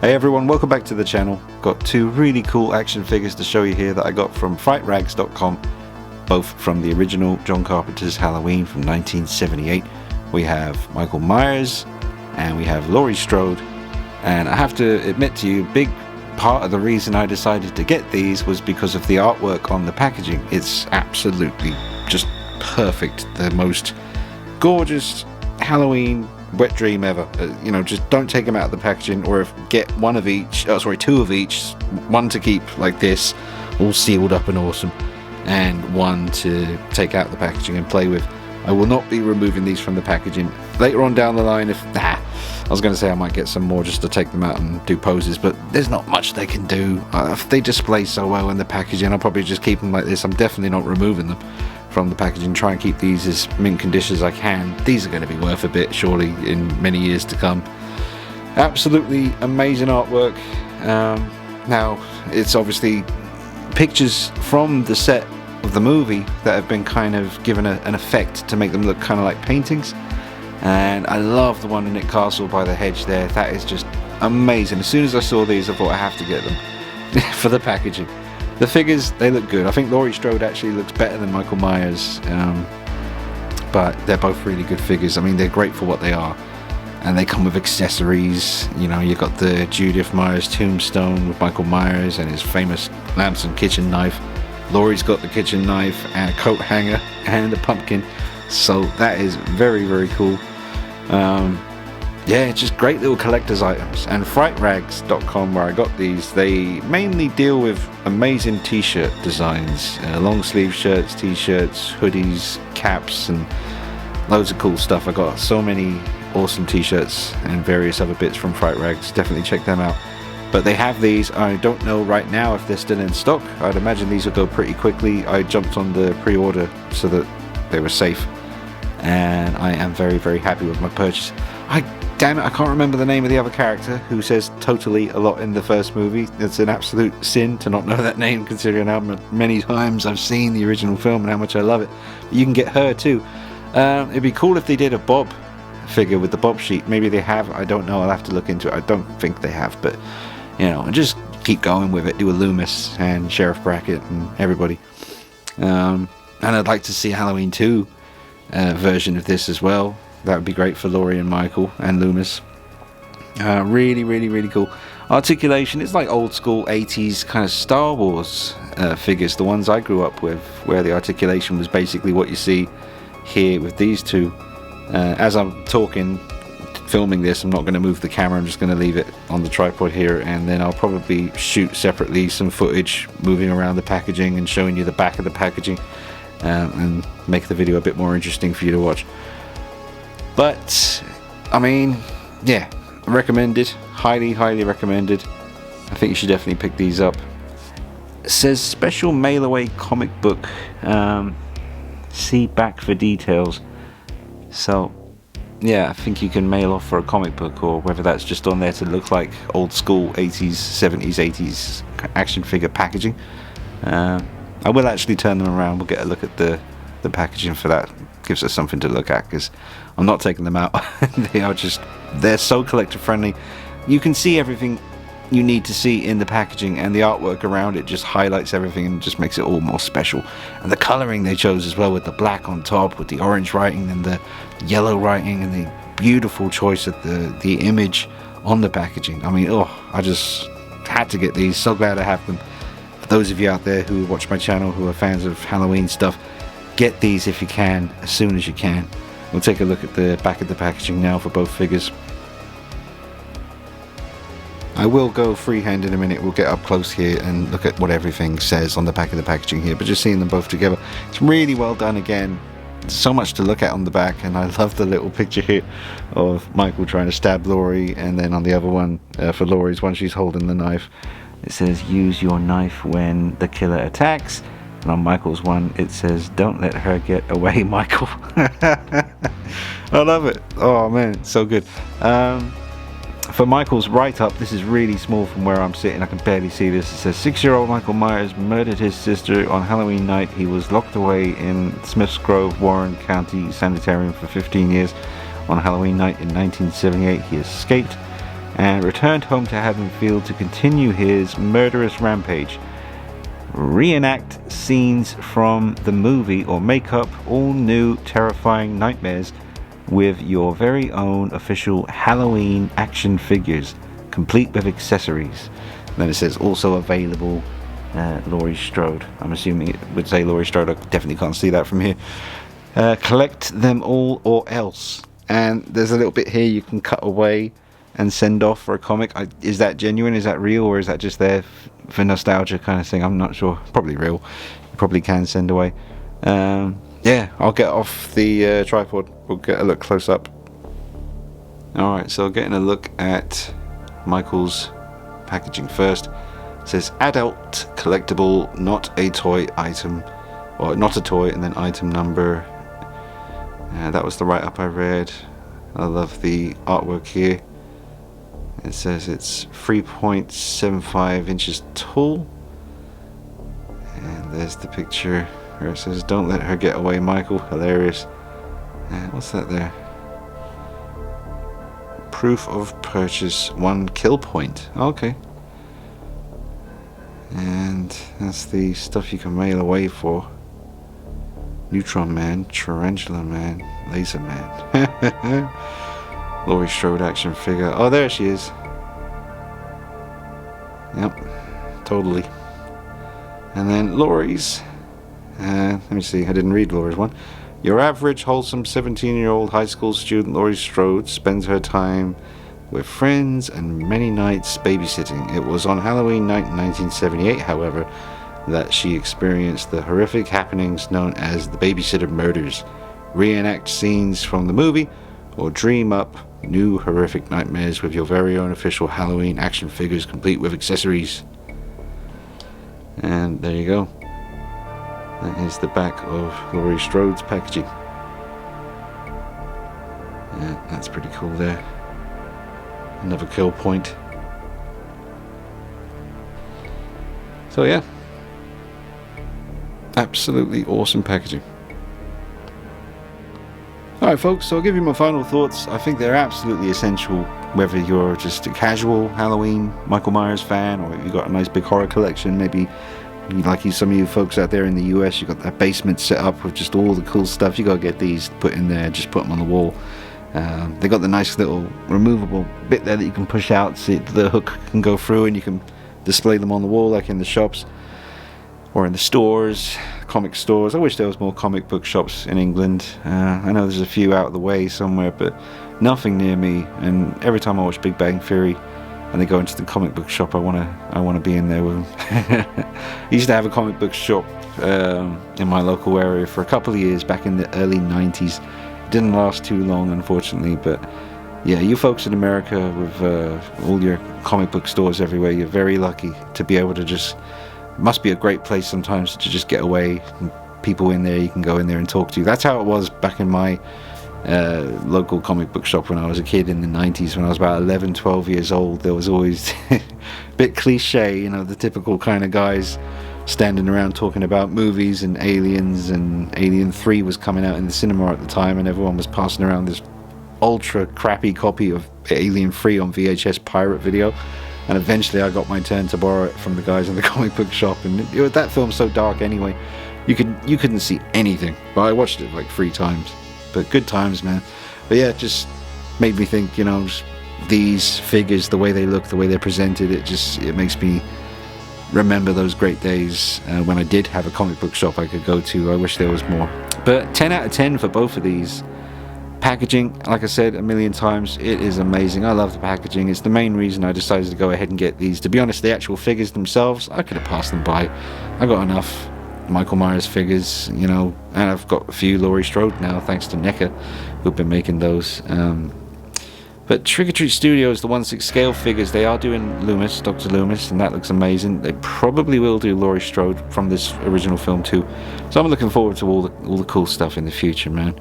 Hey everyone, welcome back to the channel. Got two really cool action figures to show you here that I got from FrightRags.com, both from the original John Carpenter's Halloween from 1978. We have Michael Myers and we have Laurie Strode, and I have to admit to you, a big part of the reason I decided to get these was because of the artwork on the packaging. It's absolutely just perfect, the most gorgeous Halloween wet dream ever. Just don't take them out of the packaging, or if get one of each, two of each, one to keep like this, all sealed up and awesome, and one to take out the packaging and play with. I will not be removing these from the packaging. Later on down the line, I was going to say I might get some more just to take them out and do poses, but there's not much they can do. They display so well in the packaging, I'll probably just keep them like this. I'm definitely not removing them from the packaging. Try and keep these as mint condition as I can. These are going to be worth a bit surely in many years to come. Absolutely amazing artwork. Now it's obviously pictures from the set of the movie that have been kind of given an effect to make them look kind of like paintings, and I love the one in Nick Castle by the hedge there. That is just amazing. As soon as I saw these, I thought I have to get them for the packaging. The figures, they look good. I think Laurie Strode actually looks better than Michael Myers, but they're both really good figures. I mean, they're great for what they are, and they come with accessories. You've got the Judith Myers tombstone with Michael Myers and his famous Lamson kitchen knife. Laurie's got the kitchen knife and a coat hanger and a pumpkin, so that is very, very cool. Yeah, just great little collector's items. And FrightRags.com, where I got these, they mainly deal with amazing t-shirt designs, long sleeve shirts, t-shirts, hoodies, caps, and loads of cool stuff. I got so many awesome t-shirts and various other bits from Fright Rags. Definitely check them out. But they have these. I don't know right now if they're still in stock. I'd imagine these will go pretty quickly. I jumped on the pre-order so that they were safe, and I am very, very happy with my purchase. Damn it, I can't remember the name of the other character who says totally a lot in the first movie. It's an absolute sin to not know that name, considering how many times I've seen the original film and how much I love it. But you can get her too. It'd be cool if they did a Bob figure with the Bob sheet. Maybe they have, I don't know, I'll have to look into it. I don't think they have, but and just keep going with it. Do a Loomis and Sheriff Brackett and everybody. And I'd like to see a Halloween 2 version of this as well. That would be great for Laurie and Michael and Loomis. Really, really, really cool. Articulation, it's like old school 80s kind of Star Wars figures, the ones I grew up with, where the articulation was basically what you see here with these two. As I'm filming this, I'm not going to move the camera. I'm just going to leave it on the tripod here, and then I'll probably shoot separately some footage moving around the packaging and showing you the back of the packaging, and make the video a bit more interesting for you to watch. But I mean, yeah, recommended, highly, highly recommended. I think you should definitely pick these up. It says special mail away comic book, see back for details. So yeah, I think you can mail off for a comic book, or whether that's just on there to look like old school 80s, 70s, 80s action figure packaging. I will actually turn them around. We'll get a look at the packaging for that. Gives us something to look at, because I'm not taking them out. They're so collector friendly. You can see everything you need to see in the packaging, and the artwork around it just highlights everything and just makes it all more special. And the coloring they chose as well, with the black on top, with the orange writing and the yellow writing, and the beautiful choice of the image on the packaging. I mean, I just had to get these. So glad I have them. For those of you out there who watch my channel who are fans of Halloween stuff, get these if you can, as soon as you can. We'll take a look at the back of the packaging now for both figures. I will go freehand in a minute. We'll get up close here and look at what everything says on the back of the packaging here, but just seeing them both together, it's really well done. Again, so much to look at on the back, and I love the little picture here of Michael trying to stab Laurie, and then on the other one, for Laurie's one, she's holding the knife. It says use your knife when the killer attacks. And on Michael's one, it says, don't let her get away, Michael. I love it. Oh man, it's so good. For Michael's write-up, this is really small from where I'm sitting. I can barely see this. It says 6-year-old Michael Myers murdered his sister on Halloween night. He was locked away in Smiths Grove, Warren County Sanitarium for 15 years. On Halloween night in 1978, he escaped and returned home to Haddonfield to continue his murderous rampage. Reenact scenes from the movie or make up all new terrifying nightmares with your very own official Halloween action figures, complete with accessories. And then it says also available Laurie Strode. I'm assuming it would say Laurie Strode. I definitely can't see that from here. Collect them all or else. And there's a little bit here you can cut away and send off for a comic. Is that genuine? Is that real? Or is that just there for nostalgia kind of thing? I'm not sure. Probably real. You probably can send away. Yeah, I'll get off the tripod. We'll get a look close up. Alright, so getting a look at Michael's packaging first. It says adult collectible, not a toy item. Or not a toy and then item number. That was the write-up I read. I love the artwork here. It says it's 3.75 inches tall. And there's the picture where it says, "Don't let her get away, Michael." Hilarious. What's that there? Proof of purchase, 1 kill point. Okay. And that's the stuff you can mail away for. Neutron Man, Tarantula Man, Laser Man. Laurie Strode action figure. Oh, there she is. Yep, totally. And then Laurie's. Let me see, I didn't read Laurie's one. Your average wholesome 17-year-old high school student Laurie Strode spends her time with friends and many nights babysitting. It was on Halloween night in 1978, however, that she experienced the horrific happenings known as the babysitter murders. Reenact scenes from the movie or dream up new horrific nightmares with your very own official Halloween action figures complete with accessories. And there you go. That is the back of Laurie Strode's packaging. Yeah, that's pretty cool there. Another kill point. So yeah, absolutely awesome packaging. Alright folks, so I'll give you my final thoughts. I think they're absolutely essential, whether you're just a casual Halloween Michael Myers fan or you've got a nice big horror collection. Maybe like some of you folks out there in the US, you've got that basement set up with just all the cool stuff. You got to get these put in there, just put them on the wall. They got the nice little removable bit there that you can push out so the hook can go through and you can display them on the wall like in the shops or in the stores, comic stores. I wish there was more comic book shops in England. I know there's a few out of the way somewhere, but nothing near me. And every time I watch Big Bang Theory and they go into the comic book shop, I want to be in there with them. I used to have a comic book shop in my local area for a couple of years back in the early 90s. It didn't last too long, unfortunately, but yeah, you folks in America with all your comic book stores everywhere, you're very lucky to be able to just, must be a great place sometimes to just get away. People in there, you can go in there and talk to. That's how it was back in my local comic book shop when I was a kid in the 90s. When I was about 11, 12 years old, there was always a bit cliche, you know, the typical kind of guys standing around talking about movies and aliens, and Alien 3 was coming out in the cinema at the time, and everyone was passing around this ultra crappy copy of Alien 3 on VHS pirate video. And eventually I got my turn to borrow it from the guys in the comic book shop, and that film's so dark anyway, you couldn't see anything, but I watched it like 3 times. But good times, man. But yeah, it just made me think, you know, these figures, the way they look, the way they're presented, it makes me remember those great days when I did have a comic book shop I could go to. I wish there was more. But 10 out of 10 for both of these. Packaging, like I said a million times, it is amazing. I love the packaging. It's the main reason I decided to go ahead and get these. To be honest, the actual figures themselves, I could have passed them by. I got enough Michael Myers figures, you know, and I've got a few Laurie Strode now, thanks to NECA, who've been making those. But Trick or Treat Studios, the 1/6 scale figures, they are doing Loomis, Dr. Loomis, and that looks amazing. They probably will do Laurie Strode from this original film too. So I'm looking forward to all the cool stuff in the future, man.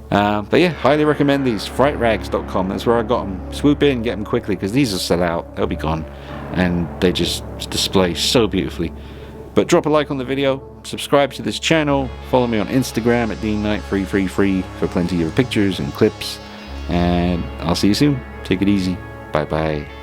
But yeah, highly recommend these. Frightrags.com, that's where I got them. Swoop in, get them quickly, because these will sell out. They'll be gone. And they just display so beautifully. But drop a like on the video, subscribe to this channel, follow me on Instagram at DeanKnight333 for plenty of pictures and clips. And I'll see you soon. Take it easy. Bye bye.